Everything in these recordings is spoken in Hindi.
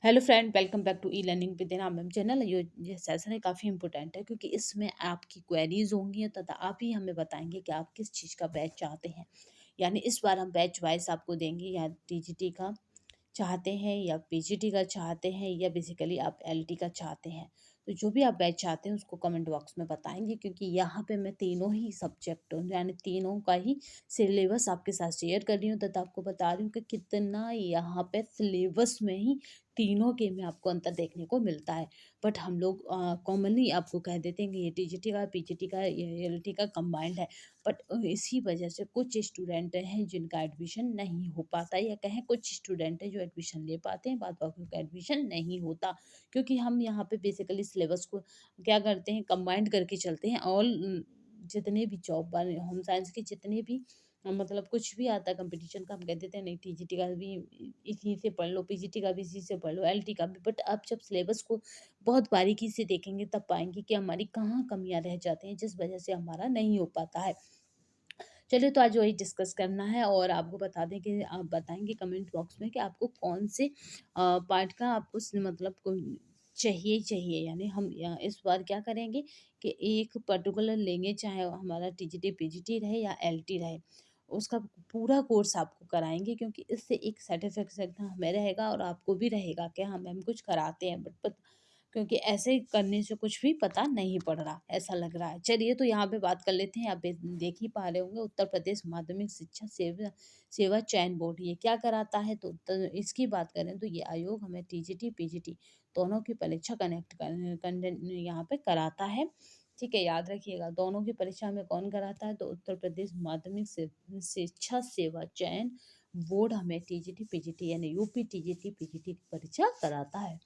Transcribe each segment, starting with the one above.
Hello friend, welcome back to e learning with ma'am channel. ये सेशन है काफ़ी इंपॉर्टेंट है क्योंकि इसमें आपकी क्वेरीज होंगी तथा आप ही हमें बताएंगे कि आप किस चीज़ का बैच चाहते हैं। यानी इस बार हम बैच वाइज आपको देंगे, या टीजीटी का चाहते हैं या पीजीटी का चाहते हैं या बेसिकली आप एलटी का चाहते हैं। तो जो भी आप बैच चाहते हैं उसको कमेंट बॉक्स में बताएंगे, क्योंकि यहाँ पे मैं तीनों ही सब्जेक्ट यानी तीनों का ही सिलेबस आपके साथ शेयर कर रही हूँ तथा आपको बता रही हूँ कि कितना यहाँ पे सिलेबस में ही तीनों के में आपको अंतर देखने को मिलता है। बट हम लोग कॉमनली आपको कह देते हैं कि ये टीजीटी का, पीजीटी का, ये एलटी का कंबाइंड है। बट इसी वजह से कुछ स्टूडेंट हैं जिनका एडमिशन नहीं हो पाता, या कहें कुछ स्टूडेंट हैं जो एडमिशन ले पाते हैं, बाद बाकियों का एडमिशन नहीं होता। क्योंकि हम यहाँ पे बेसिकली सिलेबस को क्या करते हैं, कंबाइंड करके चलते हैं। ऑल जितने भी जॉब वाले होम साइंस के जितने भी मतलब कुछ भी आता है कंपटीशन का, हम कह देते हैं नहीं टीजीटी का भी इसी से पढ़ लो, पीजीटी का भी इसी से पढ़ लो, एलटी का भी। बट आप जब सिलेबस को बहुत बारीकी से देखेंगे तब पाएंगे कि हमारी कहाँ कमियां रह जाती हैं, जिस वजह से हमारा नहीं हो पाता है। चलिए, तो आज वही डिस्कस करना है और आपको बता दें कि आप बताएंगे कमेंट बॉक्स में कि आपको कौन से पार्ट का आपको मतलब चाहिए। यानी हम इस बार क्या करेंगे कि एक पर्टिकुलर लेंगे, चाहे हमारा टीजीटी पीजीटी रहे या एलटी रहे, उसका पूरा कोर्स आपको कराएंगे, क्योंकि इससे एक सर्टिफिकेट हमें रहेगा और आपको भी रहेगा कि हाँ मैम कुछ कराते हैं। बट क्योंकि ऐसे करने से कुछ भी पता नहीं पड़ रहा, ऐसा लग रहा है। चलिए, तो यहाँ पे बात कर लेते हैं। आप देख ही पा रहे होंगे, उत्तर प्रदेश माध्यमिक शिक्षा सेवा सेवा चयन बोर्ड ये क्या कराता है। तो इसकी बात करें तो ये आयोग हमें टीजीटी पीजीटी दोनों की परीक्षा यहाँ पे कराता है। ठीक है, याद रखिएगा, दोनों की परीक्षा में कौन कराता है, तो उत्तर प्रदेश माध्यमिक शिक्षा सेवा चयन बोर्ड हमें टीजीटी पीजीटी यानी यूपी टीजीटी पीजीटी की परीक्षा कराता है।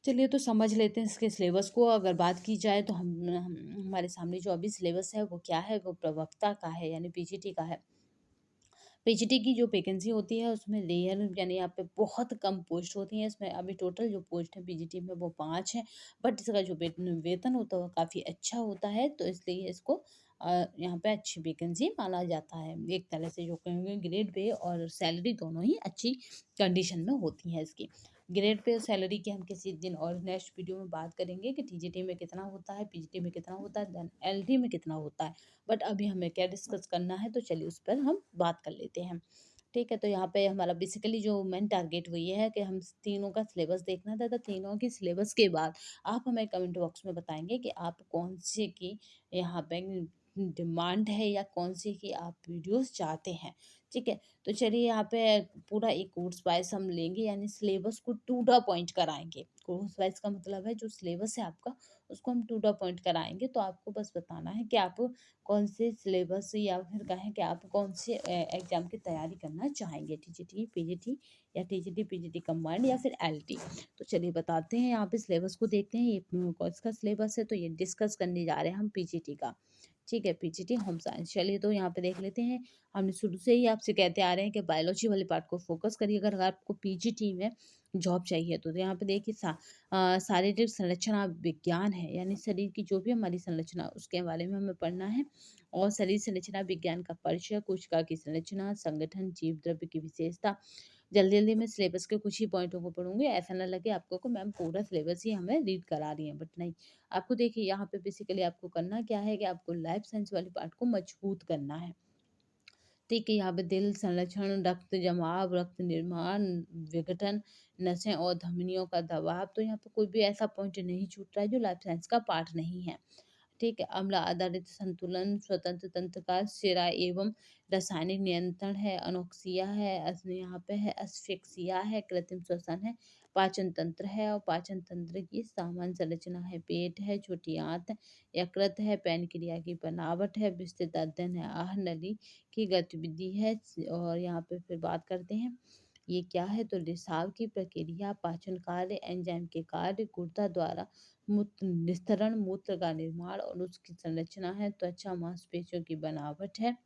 चलिए, तो समझ लेते हैं इसके सिलेबस को। अगर बात की जाए तो हमारे सामने जो अभी सिलेबस है वो क्या है, वो प्रवक्ता का है यानी पीजीटी का है। पीजीटी की जो वैकेंसी होती है उसमें रेयर यानी यहाँ पे बहुत कम पोस्ट होती हैं। इसमें अभी टोटल जो पोस्ट है पीजीटी में वो 5 है। बट इसका जो वेतन होता है वो काफ़ी अच्छा होता है, तो इसलिए इसको यहाँ पे अच्छी वैकेंसी माना जाता है। एक तरह से जो कहेंगे ग्रेड पे और सैलरी दोनों ही अच्छी कंडीशन में होती हैं इसकी। ग्रेड पे और सैलरी की हम किसी दिन और नेक्स्ट वीडियो में बात करेंगे कि टीजीटी में कितना होता है, पीजीटी में कितना होता है, देन एलटी में कितना होता है। बट अभी हमें क्या डिस्कस करना है, तो चलिए उस पर हम बात कर लेते हैं। ठीक है, तो यहाँ पे हमारा बेसिकली जो मेन टारगेट वो ये है कि हम तीनों का सिलेबस देखना था। तो तीनों की सिलेबस के बाद आप हमें कमेंट बॉक्स में बताएंगे कि आप कौन से की यहाँ पे डिमांड है या कौन से की आप वीडियोस चाहते हैं। ठीक है, तो चलिए यहाँ पे पूरा एक कोर्स वाइज हम लेंगे, यानी सिलेबस को टू द पॉइंट कराएंगे। कोर्स वाइज का मतलब है जो सिलेबस है आपका उसको हम टू द पॉइंट कराएंगे। तो आपको बस बताना है कि आप कौन से सिलेबस या फिर कहें कि आप कौन से एग्ज़ाम की तैयारी करना चाहेंगे, टीजीटी पीजीटी या टीजीटी पीजीटी कंबाइंड या फिर एलटी। तो चलिए बताते हैं, यहाँ पे सिलेबस को देखते हैं। ये कौन सा सिलेबस है, तो ये डिस्कस करने जा रहे हैं हम पीजीटी का। ठीक है, पीजीटी होम साइंस। चलिए, तो यहाँ पे देख लेते हैं। हमने शुरू से ही आपसे कहते आ रहे हैं कि बायोलॉजी वाले पार्ट को फोकस करिए अगर आपको पीजीटी में जॉब चाहिए। तो यहाँ पे देखिए शारीरिक संरचना विज्ञान है, यानी शरीर की जो भी हमारी संरचना उसके बारे में हमें पढ़ना है। और शरीर संरचना विज्ञान का परिचय, कोशिका की संरचना, संगठन, जीव द्रव्य की विशेषता। जल्दी जल्दी मैं सिलेबस के कुछ ही पॉइंटों को पढ़ूंगी, ऐसा ना लगे आपको को मैम पूरा सिलेबस ही हमें रीड करा रही है। बट नहीं, आपको देखिए यहाँ पे बेसिकली आपको करना क्या है कि आपको लाइफ साइंस वाली पार्ट को मजबूत करना है। ठीक है, यहाँ पे दिल संरक्षण, रक्त जमाव, रक्त निर्माण, विघटन, नसें और धमनियों का दबाव। तो यहाँ पे कोई भी ऐसा पॉइंट नहीं छूट रहा है जो लाइफ साइंस का पार्ट नहीं है। ठीक है, अम्ल आधारित संतुलन, स्वतंत्र तंत्र का शिरा एवं रासायनिक नियंत्रण है, अनोक्सिया है, यहाँ पे है अस्फिक्सिया है, कृत्रिम श्वसन है, पाचन तंत्र है और पाचन तंत्र की सामान्य संरचना है, पेट है, छोटी आंत है, यकृत है, पैनक्रिया की बनावट है, विस्तृत अध्ययन है, आहार नली की गतिविधि है। और यहाँ पे फिर बात करते हैं ये क्या है, तो रिसाव की प्रक्रिया, पाचन कार्य, एंजाइम के कार्य, गुर्दा द्वारा मूत्र निस्तरण, मूत्र का निर्माण और उसकी संरचना है, त्वचा मांसपेशियों की बनावट है।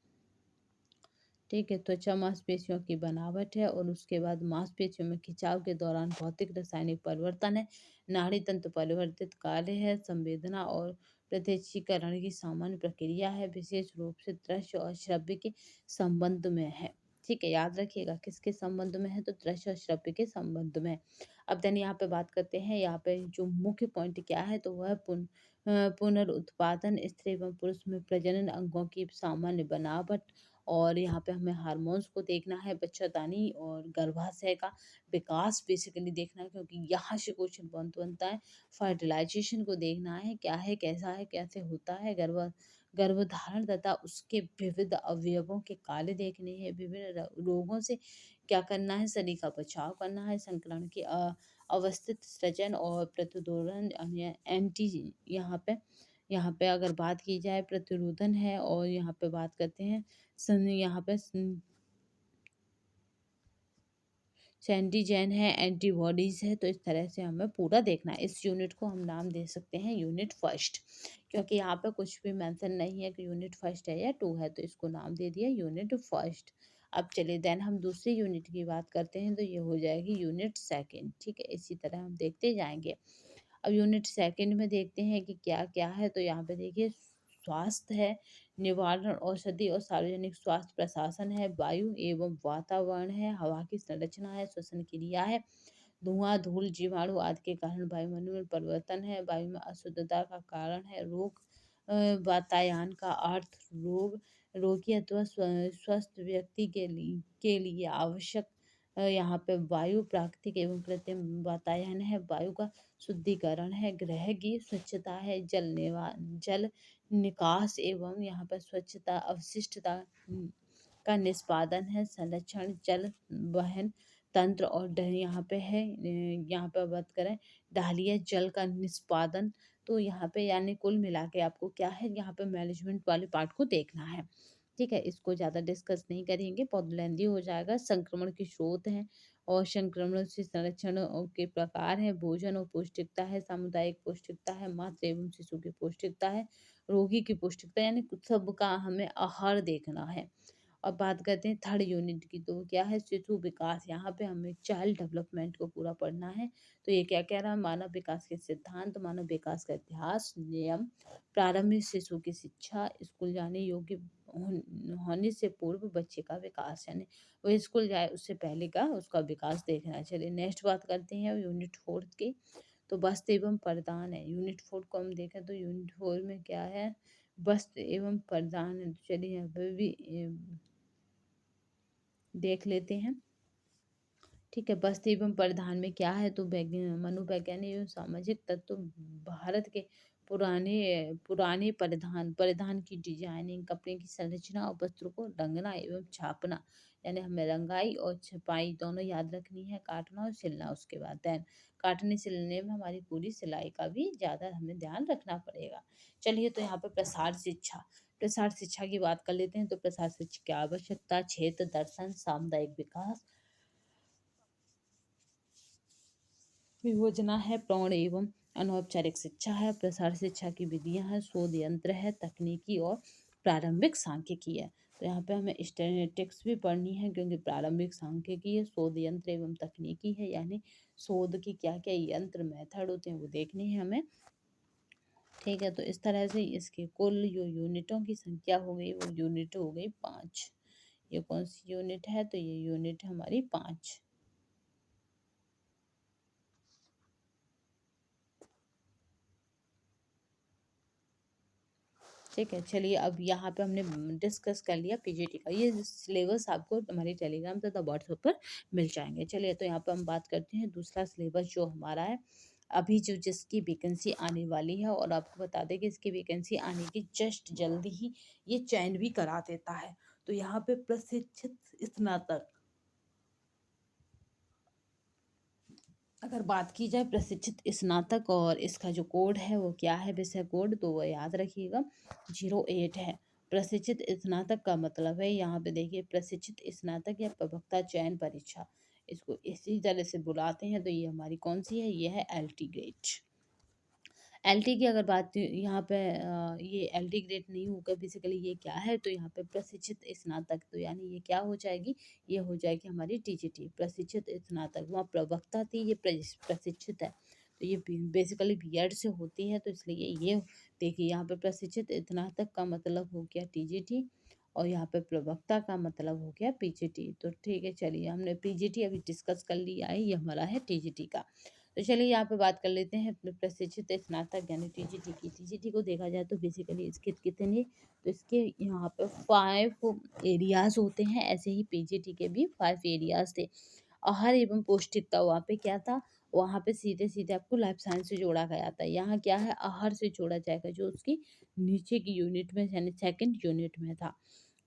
ठीक है, त्वचा मांसपेशियों की बनावट है और उसके बाद मांसपेशियों में खिंचाव के दौरान भौतिक रासायनिक परिवर्तन है, नाड़ी तंत्र परिवर्तित कार्य है, संवेदना और प्रत्यक्षीकरण की सामान्य प्रक्रिया है, विशेष रूप से दृश्य और श्रव्य के संबंध में है। ठीक है, याद रखिएगा किसके संबंध में है, तो दृश्य और श्रव्य के संबंध में है। अब देन यहाँ पे बात करते हैं, यहाँ पे जो मुख्य पॉइंट क्या है, तो वह पुनरुत्पादन स्त्री एवं पुरुष में प्रजनन अंगों की सामान्य बनावट, और यहाँ पे हमें हार्मोन्स को देखना है, बच्चादानी और गर्भाशय का विकास बेसिकली देखना है, क्योंकि यहाँ से क्वेश्चन बनता है। फर्टिलाइजेशन को देखना है, क्या है, कैसा है, कैसे होता है, गर्भधारण तथा उसके विविध अवयवों के कार्य देखने हैं, विभिन्न रोगों से क्या करना है, शरीर का बचाव करना है, संक्रमण की अवस्थित सृजन और प्रतिरोधन, यानी एंटी, यहाँ पे अगर बात की जाए प्रतिरोधन है, और यहाँ पे बात करते हैं यहाँ पे एंटीजन है, एंटीबॉडीज है, तो इस तरह से हमें पूरा देखना है। इस यूनिट को हम नाम दे सकते हैं यूनिट फर्स्ट, क्योंकि यहाँ पे कुछ भी मेंशन नहीं है कि यूनिट फर्स्ट है या टू है, तो इसको नाम दे दिया यूनिट फर्स्ट। अब चलिए देन हम दूसरी यूनिट की बात करते हैं, तो ये हो जाएगी यूनिट सेकेंड। ठीक है, इसी तरह हम देखते जाएंगे। अब यूनिट सेकंड में देखते हैं कि क्या क्या है, तो यहाँ पे देखिए स्वास्थ्य है, निवारण, औषधि और सार्वजनिक स्वास्थ्य प्रशासन है, वायु एवं वातावरण है, हवा की संरचना है, श्वसन क्रिया है, धुआं, धूल, जीवाणु आदि के कारण वायुमंडल में परिवर्तन है, वायु में अशुद्धता का कारण है, रोग, वातायन का अर्थ रोग, रोगी अथवा स्वस्थ व्यक्ति के लिए आवश्यक, यहाँ पे वायु प्राकृतिक एवं कृत्रिम वातायन है, वायु का शुद्धिकरण है, ग्रह की स्वच्छता है, जल निकास एवं यहाँ पर स्वच्छता, अवशिष्टता का निष्पादन है, संरक्षण, जल वहन तंत्र, और यहाँ पे है, यहाँ पे बात करें डालिया जल का निष्पादन। तो यहाँ पे यानी कुल मिला के आपको क्या है, यहाँ पे मैनेजमेंट वाले पार्ट को देखना है। ठीक है, इसको ज़्यादा डिस्कस नहीं करेंगे, बहुत लेंदी हो जाएगा। संक्रमण के स्रोत हैं और संक्रमण से संरक्षण के प्रकार हैं, भोजन और पौष्टिकता है, सामुदायिक पौष्टिकता है, मातृ एवं शिशु की पौष्टिकता है, रोगी की पौष्टिकता, यानी सबका हमें आहार देखना है। अब बात करते हैं थर्ड यूनिट की, तो क्या है, शिशु विकास। यहाँ पे हमें चाइल्ड डेवलपमेंट को पूरा पढ़ना है। तो ये क्या कह रहा है, मानव विकास के सिद्धांत, मानव विकास का इतिहास, नियम, प्रारंभिक शिशु की शिक्षा, स्कूल जाने योग्य होने से पूर्व बच्चे का विकास, यानी वो स्कूल जाए उससे पहले का उसका विकास देखना है। चलिए नेक्स्ट बात करते हैं यूनिट फोर्थ की, तो वस्त्र एवं परिधान है। यूनिट फोर को हम देखें तो यूनिट फोर में क्या है, वस्त्र एवं परिधान है। तो चलिए यहाँ पे भी देख लेते हैं। ठीक है, वस्त्र एवं परिधान में क्या है, तो मनोवैज्ञानिक एवं सामाजिक तत्व, भारत के पुराने पुराने परिधान की डिजाइनिंग, कपड़े की संरचना और वस्त्रों को रंगना एवं छापना, यानी हमें रंगाई और छपाई दोनों याद रखनी है, काटना और सिलना। उसके बाद देन काटने सिलने में हमारी पूरी सिलाई का भी ज़्यादा हमें ध्यान रखना पड़ेगा। चलिए, तो यहाँ पर प्रसार शिक्षा की बात कर लेते हैं। तो प्रसार शिक्षा की आवश्यकता, क्षेत्र दर्शन, सामुदायिक विकास, योजना है, प्रौढ़ एवं अनौपचारिक शिक्षा है, प्रसार शिक्षा की विधियां हैं, शोध यंत्र है, तकनीकी और प्रारंभिक सांख्यिकी है। तो यहाँ पे हमें स्टैटिस्टिक्स भी पढ़नी है, क्योंकि प्रारंभिक सांख्यिकी है, शोध यंत्र एवं तकनीकी है, यानी शोध की क्या क्या यंत्र मेथड होते हैं वो देखनी है हमें। ठीक है, तो इस तरह से इसके कुल जो यूनिटों की संख्या हो गई, वो यूनिट हो गई 5। ये कौन सी यूनिट है, तो ये यूनिट है हमारी 5। ठीक है, चलिए अब यहाँ पे हमने डिस्कस कर लिया पीजीटी का। ये सिलेबस आपको हमारे टेलीग्राम तथा व्हाट्सएप पर मिल जाएंगे। चलिए, तो यहाँ पे हम बात करते हैं दूसरा सिलेबस जो हमारा है अभी, जो जिसकी वैकेंसी आने वाली है, और आपको बता दें कि इसकी वैकेंसी आने की जस्ट जल्दी ही ये चयन भी करा देता है। तो यहाँ पे प्रशिक्षित स्नातक, अगर बात की जाए प्रशिक्षित स्नातक, और इसका जो कोड है वो क्या है, विषय कोड, तो वो याद रखिएगा 08 है। प्रशिक्षित स्नातक का मतलब है, यहाँ पे देखिए प्रशिक्षित स्नातक या प्रवक्ता चयन परीक्षा, इसको इसी तरह से बुलाते हैं। तो ये हमारी कौन सी है, ये है LT ग्रेड। LT की अगर बात यहाँ पे ये LT ग्रेड नहीं होगा, बेसिकली ये क्या है, तो यहाँ पे प्रशिक्षित स्नातक, तो यानी ये क्या हो जाएगी, ये हो जाएगी हमारी TGT, प्रशिक्षित स्नातक। वहाँ प्रवक्ता थी, ये प्रशिक्षित है, तो ये बेसिकली B.Ed से होती है, तो इसलिए ये देखिए यहाँ पे प्रशिक्षित स्नातक का मतलब हो गया TGT, और यहाँ पे प्रवक्ता का मतलब हो गया पीजीटी। तो ठीक है, चलिए हमने पीजीटी अभी डिस्कस कर लिया है, ये हमारा है टीजीटी का। तो चलिए यहाँ पे बात कर लेते हैं अपने प्रशिक्षित स्नातक यानी टीजीटी की। टीजीटी को देखा जाए तो बेसिकली इसके कितने, तो इसके यहाँ पे 5 एरियाज होते हैं, ऐसे ही पीजीटी के भी 5 एरियाज थे। आहार एवं पौष्टिकता वहाँ पे क्या था, वहाँ पे सीधे सीधे आपको लाइफ साइंस से जोड़ा गया था। यहाँ क्या है, आहार से जोड़ा जाएगा जो उसकी नीचे की यूनिट में यानी सेकंड यूनिट में था।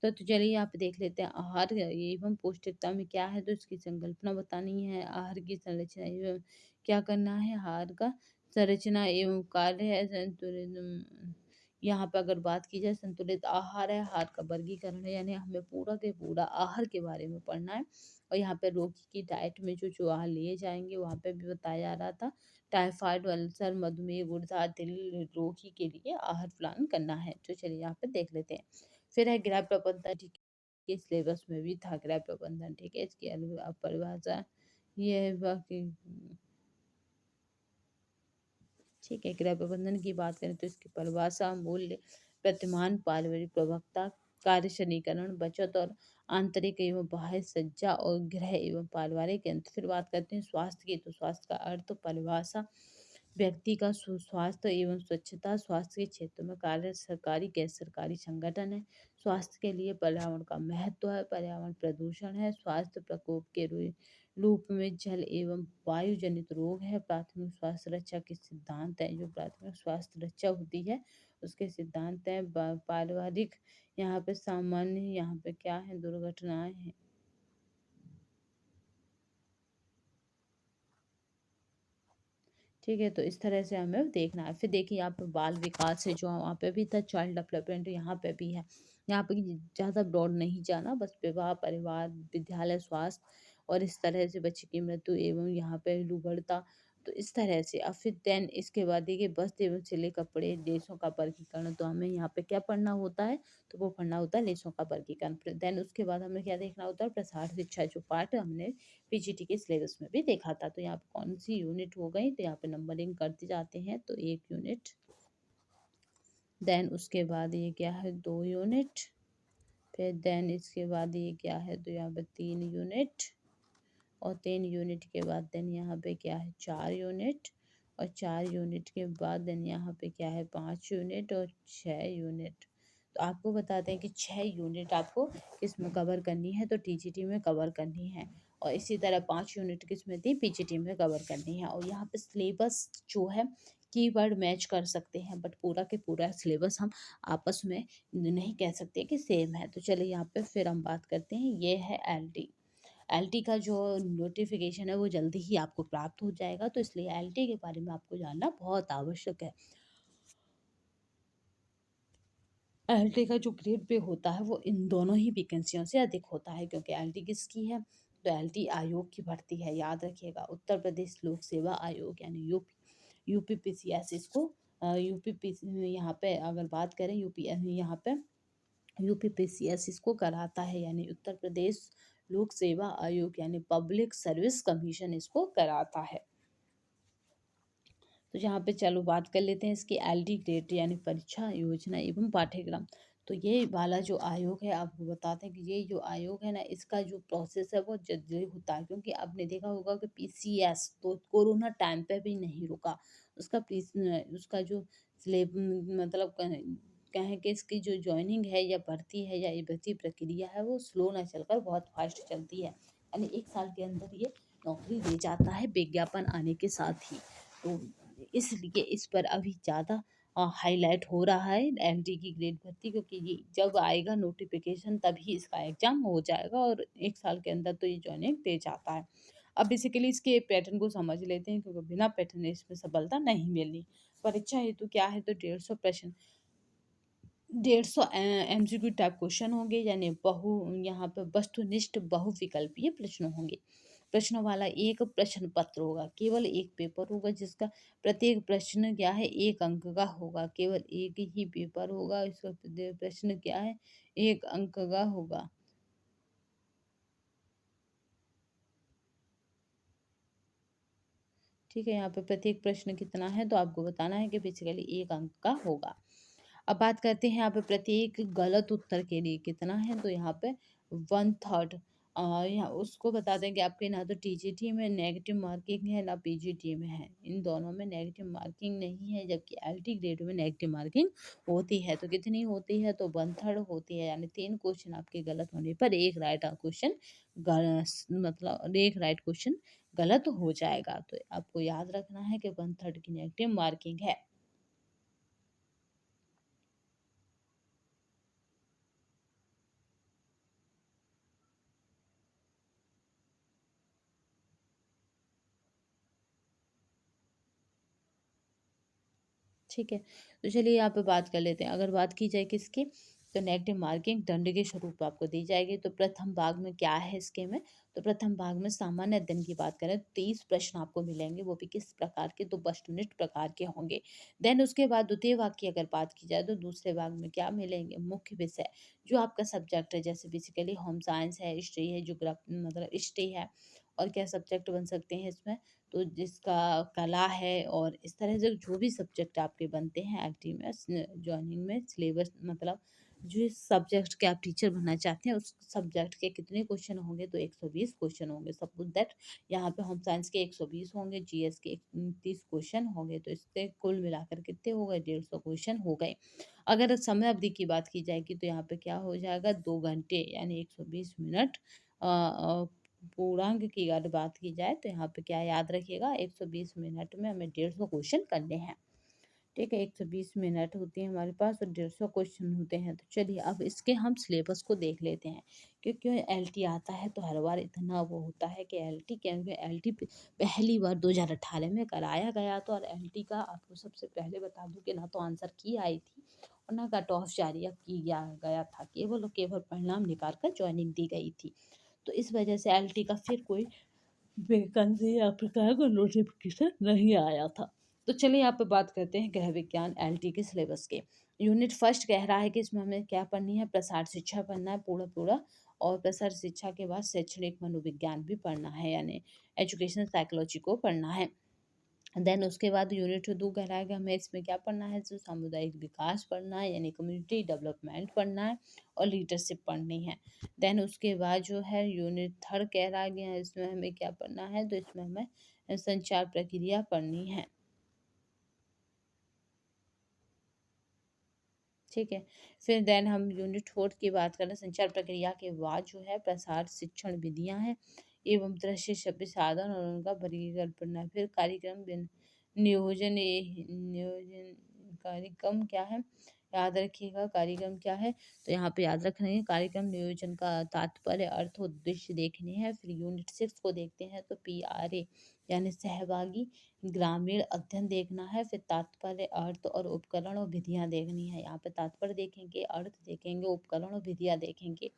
तो चलिए यहाँ पे देख लेते हैं आहार एवं पौष्टिकता में क्या है, तो इसकी संकल्पना बतानी है। आहार की संरचना एवं क्या करना है, आहार का संरचना एवं कार्य है संतुलित। यहाँ पे अगर बात की जाए संतुलित आहार है, आहार का वर्गीकरण है, यानी हमें पूरा के पूरा आहार के बारे में पढ़ना है। और यहाँ पे रोगी की डाइट में जो जो आहार लिए जाएंगे वहाँ पे भी बताया जा रहा था। टाइफाइड, अल्सर, मधुमेह, गुर्दा, दिल रोगी के लिए आहार प्लान करना है। तो चलिए यहाँ पे देख लेते हैं। फिर है गृह प्रबंधन, ठीक है, सिलेबस में भी था गृह प्रबंधन, ठीक है, इसकी परिभाषा ये है बाकी। ठीक है, गृह प्रबंधन की बात करें तो इसकी परिभाषा, मूल्य, प्रतिमान, पारिवारिक प्रवक्ता, कार्य सन्निकरण, बचत और आंतरिक एवं बाह्य सज्जा और गृह एवं पारिवारिक यंत्र। फिर बात करते हैं स्वास्थ्य की, तो स्वास्थ्य का अर्थ, परिभाषा, व्यक्ति का सुस्वास्थ्य एवं स्वच्छता, स्वास्थ्य के क्षेत्र में कार्य सरकारी गैर सरकारी संगठन है। स्वास्थ्य के लिए पर्यावरण का महत्व है, पर्यावरण प्रदूषण है, स्वास्थ्य प्रकोप के रूप में जल एवं वायु जनित रोग है। प्राथमिक स्वास्थ्य रक्षा के सिद्धांत है, जो प्राथमिक स्वास्थ्य रक्षा होती है उसके सिद्धांत है। पारिवारिक, यहाँ पे सामान्य, यहाँ पे क्या है, दुर्घटनाएं हैं। ठीक है, तो इस तरह से हमें देखना है। फिर देखिए यहाँ पे बाल विकास है जो वहाँ पे भी था, चाइल्ड डेवलपमेंट यहाँ पे भी है। यहाँ पे ज़्यादा ब्रॉड नहीं जाना, बस विवाह, परिवार, विद्यालय, स्वास्थ्य और इस तरह से बच्चे की मृत्यु एवं यहाँ पे लूबड़ता। तो इस तरह से अब फिर देन इसके बाद देखिए वस्त्र एवं सिले कपड़े, देशों का वर्गीकरण। तो हमें यहाँ पे क्या पढ़ना होता है, तो वो पढ़ना होता है देशों का वर्गीकरण। फिर देन उसके बाद हमें क्या देखना होता है, प्रसार शिक्षा, जो पार्ट हमने पीजीटी के सिलेबस में भी देखा था। तो यहाँ पे कौन सी यूनिट हो गई, तो यहाँ पे नंबरिंग करते जाते हैं। तो 1 यूनिट, देन उसके बाद ये क्या है, 2 यूनिट, फिर देन इसके बाद ये क्या है, तो यहाँ पे 3 यूनिट, और 3 यूनिट के बाद देन यहाँ पे क्या है, 4 यूनिट, और 4 यूनिट के बाद देन यहाँ पे क्या है, 5 यूनिट और 6 यूनिट। तो आपको बताते हैं कि 6 यूनिट आपको किस में कवर करनी है, तो टीजीटी में कवर करनी है। और इसी तरह 5 यूनिट किस में थी, पीजीटी में कवर करनी है। और यहाँ पे सिलेबस जो है कीवर्ड मैच कर सकते हैं, बट पूरा के पूरा सिलेबस हम आपस में नहीं कह सकते कि सेम है। तो चलिए यहाँ पे फिर हम बात करते हैं, ये है एलटी। एलटी का जो नोटिफिकेशन है वो जल्दी ही आपको प्राप्त हो जाएगा, तो इसलिए एलटी के बारे में आपको जानना बहुत आवश्यक है। एलटी का जो ग्रेड पे होता है वो इन दोनों ही वैकेंसियों से अधिक होता है, क्योंकि एलटी किसकी है, तो एलटी आयोग की भर्ती है, याद रखिएगा, उत्तर प्रदेश लोक सेवा आयोग यानी यूपी, यूपीपीसीएस इसको यूपी यहाँ पे अगर बात करें यूपी, यहाँ पे यूपीपीसीएस इसको कराता है, यानी उत्तर प्रदेश लोक सेवा आयोग यानी पब्लिक सर्विस कमीशन इसको कराता है। तो यहाँ पे चलो बात कर लेते हैं इसकी एलडी ग्रेड यानी परीक्षा योजना एवं पाठ्यक्रम। तो ये वाला जो आयोग है, आपको बताते हैं कि ये जो आयोग है ना, इसका जो प्रोसेस है वो जल्दी होता है, क्योंकि आपने देखा होगा कि पीसीएस तो कोरोना टाइम पे भी नहीं रुका। उसका जो सिलेब मतलब कहें कि इसकी जो ज्वाइनिंग है या भर्ती है या ये भर्ती प्रक्रिया है वो स्लो ना चलकर बहुत फास्ट चलती है, यानी 1 साल के अंदर ये नौकरी दे जाता है विज्ञापन आने के साथ ही। तो इसलिए इस पर अभी ज़्यादा हाईलाइट हो रहा है एलडी की ग्रेड भर्ती, क्योंकि ये जब आएगा नोटिफिकेशन तभी इसका एग्जाम हो जाएगा, और 1 साल के अंदर तो ये ज्वाइनिंग दे जाता है। अब बेसिकली इसके पैटर्न को समझ लेते हैं, क्योंकि बिना पैटर्न इसमें सफलता नहीं मिलनी। परीक्षा हेतु क्या है, तो 150 प्रश्न, 150 एमसीक्यू टाइप क्वेश्चन होंगे, यानी यहाँ पे वस्तुनिष्ठ बहुविकल्पीय प्रश्न होंगे। प्रश्नों वाला एक प्रश्न पत्र होगा, केवल एक पेपर होगा जिसका प्रत्येक प्रश्न क्या है, 1 अंक का होगा, केवल एक ही पेपर होगा, इसका प्रश्न क्या है, 1 अंक का होगा। ठीक है, यहाँ पे प्रत्येक प्रश्न कितना है, तो आपको बताना है कि बेसिकली 1 अंक का होगा। अब बात करते हैं यहाँ पे प्रत्येक गलत उत्तर के लिए कितना है, तो यहाँ पे 1/3 यहाँ उसको बता दें कि आपके ना तो टीजीटी में नेगेटिव मार्किंग है ना पीजीटी में है। इन दोनों में नेगेटिव मार्किंग नहीं है, जबकि एलटी ग्रेड में नेगेटिव मार्किंग होती है। तो कितनी होती है, तो 1/3 होती है, यानी 3 क्वेश्चन आपके गलत होने पर एक राइट क्वेश्चन मतलब एक राइट क्वेश्चन गलत हो जाएगा। तो आपको याद रखना है कि 1/3 की नेगेटिव मार्किंग है। ठीक है। तो चलिए यहाँ पे बात कर लेते हैं। अगर बात की जाए किसकी, तो नेगेटिव मार्किंग दंड के स्वरूप आपको दी जाएगी। तो प्रथम भाग में क्या है इसके में, तो प्रथम भाग में सामान्य अध्ययन की बात करें तो 30 प्रश्न आपको मिलेंगे, वो भी किस प्रकार के, तो वस्तुनिष्ठ प्रकार के होंगे। देन उसके बाद द्वितीय भाग की अगर बात की जाए तो दूसरे भाग में क्या मिलेंगे, मुख्य विषय जो आपका सब्जेक्ट है, जैसे बेसिकली होम साइंस है, हिस्ट्री है, ज्योग्राफी मतलब हिस्ट्री है, और क्या सब्जेक्ट बन सकते हैं इसमें, तो जिसका कला है, और इस तरह से जो भी सब्जेक्ट आपके बनते हैं एलटी में जॉइनिंग में सिलेबस मतलब जिस सब्जेक्ट के आप टीचर बनना चाहते हैं उस सब्जेक्ट के कितने क्वेश्चन होंगे, तो 120 क्वेश्चन होंगे। सपोज दैट यहाँ पे होम साइंस के 120 होंगे, जीएस के 30 क्वेश्चन होंगे, तो इससे कुल मिलाकर कितने हो गए, 150 क्वेश्चन हो गए। अगर समय अवधि की बात की जाएगी तो यहाँ पे क्या हो जाएगा, 2 घंटे यानी 120 मिनट। पूर्णांक की अगर बात की जाए तो यहाँ पे क्या याद रखिएगा, 120 मिनट में हमें 150 क्वेश्चन करने हैं। ठीक है, 120 मिनट होती है हमारे पास और 150 क्वेश्चन होते हैं। तो चलिए अब इसके हम सिलेबस को देख लेते हैं। क्योंकि एलटी आता है तो हर बार इतना वो होता है कि एलटी, क्योंकि एलटी पहली बार 2018 में कराया गया था, और एलटी का आपको सबसे पहले बता दूं कि ना तो आंसर की आई थी और ना कट ऑफ जारी किया गया था, केवल और केवल परिणाम निकाल कर ज्वाइनिंग दी गई थी। तो इस वजह से एलटी का फिर कोई वैकेंसी या प्रकार का नोटिफिकेशन नहीं आया था। तो चलिए यहाँ पे बात करते हैं गृह विज्ञान एलटी के सिलेबस के। यूनिट फर्स्ट कह रहा है कि इसमें हमें क्या पढ़नी है, प्रसार शिक्षा पढ़ना है पूरा पूरा, और प्रसार शिक्षा के बाद शैक्षणिक मनोविज्ञान भी पढ़ना है, यानी एजुकेशन साइकोलॉजी को पढ़ना है। देन उसके बाद यूनिट 2 कह रहा है कि हमें इसमें क्या पढ़ना है, जो सामुदायिक विकास पढ़ना है, यानी कम्युनिटी डेवलपमेंट पढ़ना है, और लीडरशिप पढ़नी है। देन उसके बाद जो है यूनिट 3 कह रहा गया है इसमें हमें क्या पढ़ना है, तो इसमें हमें संचार प्रक्रिया पढ़नी है। ठीक है। फिर देन हम यूनिट 4 की बात करें, संचार प्रक्रिया के बाद जो है प्रसार शिक्षण विधियां हैं एवं दृश्य शब्द साधन और उनका वर्गीकरण पढ़ना है। फिर कार्यक्रम नियोजन नियोजन कार्यक्रम क्या है, याद रखिएगा कार्यक्रम क्या है, तो यहाँ पे याद रखना है कार्यक्रम नियोजन का तात्पर्य अर्थ उद्देश्य देखनी है। फिर यूनिट 6 को देखते हैं तो PRA यानी सहभागी ग्रामीण अध्ययन देखना है। फिर तात्पर्य अर्थ और उपकरण और विधियां देखनी है। यहाँ पे तात्पर्य देखेंगे, अर्थ देखेंगे, उपकरण और विधियां देखेंगे।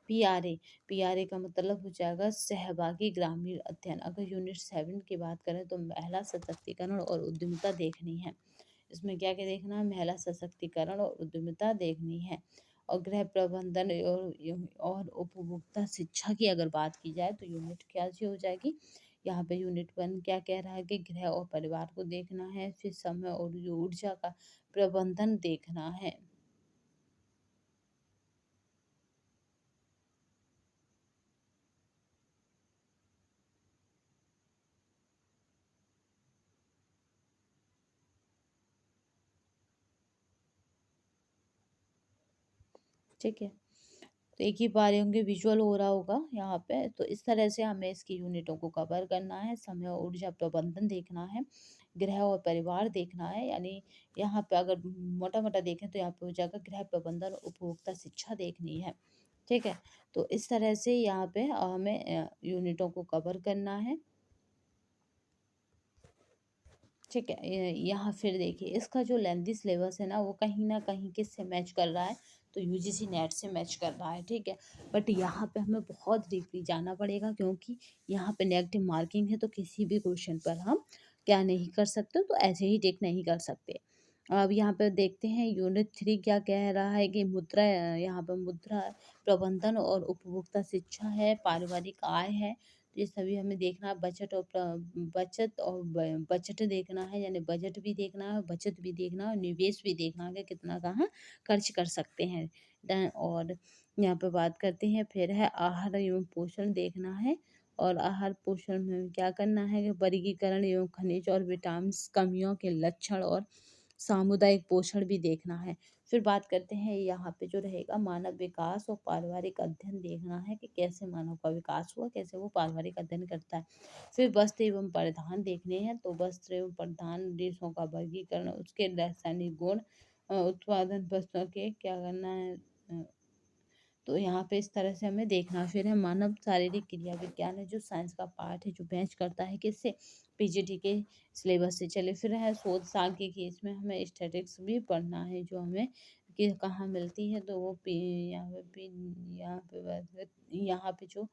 पीआरए, पीआरए का मतलब हो जाएगा सहभागी ग्रामीण अध्ययन। अगर यूनिट 7 की बात करें तो महिला सशक्तिकरण और उद्यमिता देखनी है। इसमें क्या क्या देखना है, महिला सशक्तिकरण और उद्यमिता देखनी है। और गृह प्रबंधन और उपभोक्ता शिक्षा की अगर बात की जाए तो यूनिट क्या सी हो जाएगी, यहाँ पे यूनिट 1 क्या कह रहा है कि गृह और परिवार को देखना है। फिर समय और ऊर्जा का प्रबंधन देखना है। ठीक है, तो एक ही बार होंगे विजुअल हो रहा होगा यहाँ पे। तो इस तरह से हमें इसकी यूनिटों को कवर करना है। समय और ऊर्जा प्रबंधन देखना है, गृह और परिवार देखना है, यानी यहाँ पे अगर मोटा मोटा देखें तो यहाँ पे हो जाएगा गृह प्रबंधन उपभोक्ता शिक्षा देखनी है। ठीक है, तो इस तरह से यहाँ पे हमें यूनिटों को कवर करना है। ठीक है, यहाँ फिर देखिए इसका जो लेंथी सिलेबस है ना वो कहीं ना कहीं किससे मैच कर रहा है, तो यूजीसी नेट से मैच कर रहा है। ठीक है, बट यहाँ पे हमें बहुत डीपली जाना पड़ेगा, क्योंकि यहाँ पे नेगेटिव मार्किंग है, तो किसी भी क्वेश्चन पर हम क्या नहीं कर सकते, तो ऐसे ही टिक नहीं कर सकते। अब यहाँ पे देखते हैं यूनिट 3 क्या कह रहा है कि मुद्रा, यहाँ पर मुद्रा प्रबंधन और उपभोक्ता शिक्षा है, पारिवारिक आय है। तो ये सभी हमें देखना है। बचत देखना है, यानी बजट भी देखना है, बचत भी देखना है और निवेश भी देखना है कि कितना कहाँ खर्च कर सकते हैं। और यहाँ पे बात करते हैं, फिर है आहार एवं पोषण देखना है। और आहार पोषण में क्या करना है कि वर्गीकरण एवं खनिज और विटामिन्स कमियों के लक्षण और सामुदायिक पोषण भी देखना है। फिर बात करते हैं यहाँ पे जो रहेगा मानव विकास और पारिवारिक अध्ययन देखना है कि कैसे मानव का विकास हुआ, कैसे वो पारिवारिक अध्ययन करता है। फिर वस्त्र एवं परिधान देखने हैं, तो वस्त्र एवं परिधान देशों का वर्गीकरण, उसके रासायनिक गुण, उत्पादन वस्तुओं के क्या करना है, तो यहाँ पे इस तरह से हमें देखना। फिर है मानव शारीरिक क्रिया विज्ञान है, जो साइंस का पार्ट है, जो बेंच करता है किससे, पीजीटी के सिलेबस से। चले फिर है शोध सांख्यिकी, इसमें हमें स्टैटिक्स भी पढ़ना है, जो हमें कि कहाँ मिलती है, तो वो यहाँ पे यहाँ पे जो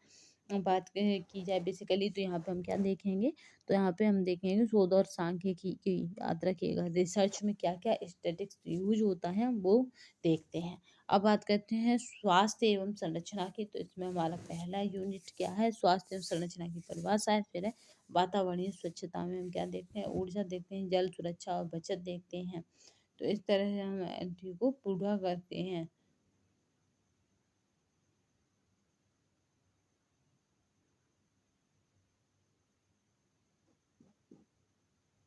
बात की जाए बेसिकली, तो यहाँ पे हम क्या देखेंगे, तो यहाँ पे हम देखेंगे शोध और सांख्यिकी की याद रखिएगा, रिसर्च में क्या क्या स्टैटिक्स यूज होता है हम वो देखते हैं। अब बात करते हैं स्वास्थ्य एवं संरचना की, तो इसमें हमारा पहला यूनिट क्या है, स्वास्थ्य एवं संरचना की परिभाषा है। फिर है वातावरणीय स्वच्छता में हम क्या देखते हैं, ऊर्जा देखते हैं, जल सुरक्षा और बचत देखते हैं। तो इस तरह से हम एंट्री को पूरा करते हैं।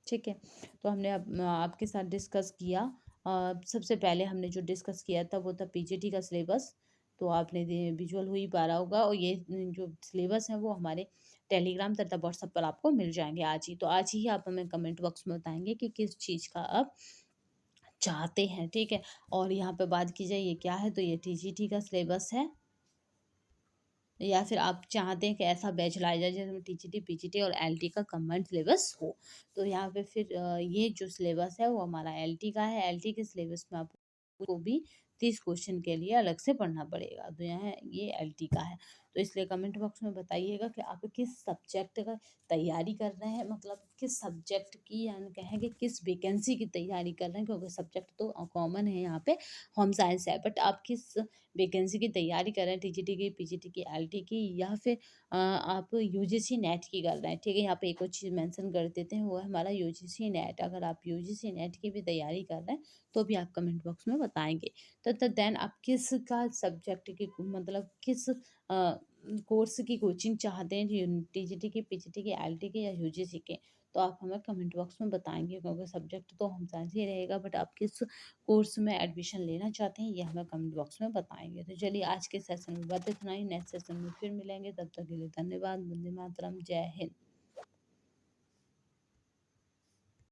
ठीक है, तो हमने अब आपके साथ डिस्कस किया। सबसे पहले हमने जो डिस्कस किया था वो था पीजीटी का सिलेबस। तो आपने विजुअल हो ही पा रहा होगा, और ये जो सिलेबस है वो हमारे टेलीग्राम तथा व्हाट्सएप पर आपको मिल जाएंगे आज ही। तो आज ही आप हमें कमेंट बॉक्स में बताएंगे कि किस चीज़ का आप चाहते हैं, ठीक है। और यहाँ पे बात की जाए ये क्या है, तो ये टीजीटी का सिलेबस है, या फिर आप चाहते हैं कि ऐसा बैच लाया जाए जिसमें टीजीटी पीजीटी और एलटी का कंबाइंड सिलेबस हो। तो यहाँ पे फिर ये जो सिलेबस है वो हमारा एलटी का है। एलटी के सिलेबस में आपको भी 30 क्वेश्चन के लिए अलग से पढ़ना पड़ेगा, तो यहाँ ये एलटी का है। तो इसलिए कमेंट बॉक्स में बताइएगा कि आप किस सब्जेक्ट का तैयारी कर रहे हैं, मतलब किस सब्जेक्ट की, यानी कहें कि किस वैकेंसी की तैयारी कर रहे हैं, क्योंकि सब्जेक्ट तो कॉमन है यहाँ पे, होम साइंस है, बट आप किस वैकेंसी की तैयारी कर रहे हैं, टीजीटी की, पीजीटी की, एलटी की, या फिर आप यूजीसी नेट की कर रहे हैं, ठीक है। यहाँ पे एक और चीज़ मेंशन कर देते हैं, वो है हमारा यूजीसी नेट। अगर आप यूजीसी नेट की भी तैयारी कर रहे हैं तो भी आप कमेंट बॉक्स में बताएंगे। तो देन आप किस का सब्जेक्ट की, मतलब किस कोर्स की कोचिंग चाहते हैं, टीजीटी की, पीजीटी की, एलटी की या यूजीसी के, तो आप हमें कमेंट बॉक्स में बताएंगे, क्योंकि सब्जेक्ट तो हम साइंस ही रहेगा, बट आप किस कोर्स में एडमिशन लेना चाहते हैं ये हमें कमेंट बॉक्स में बताएंगे। तो चलिए आज के सेशन में बस इतना ही, नेक्स्ट सेशन में फिर मिलेंगे, तब तक के लिए धन्यवाद। वंदे मातरम, जय हिंद।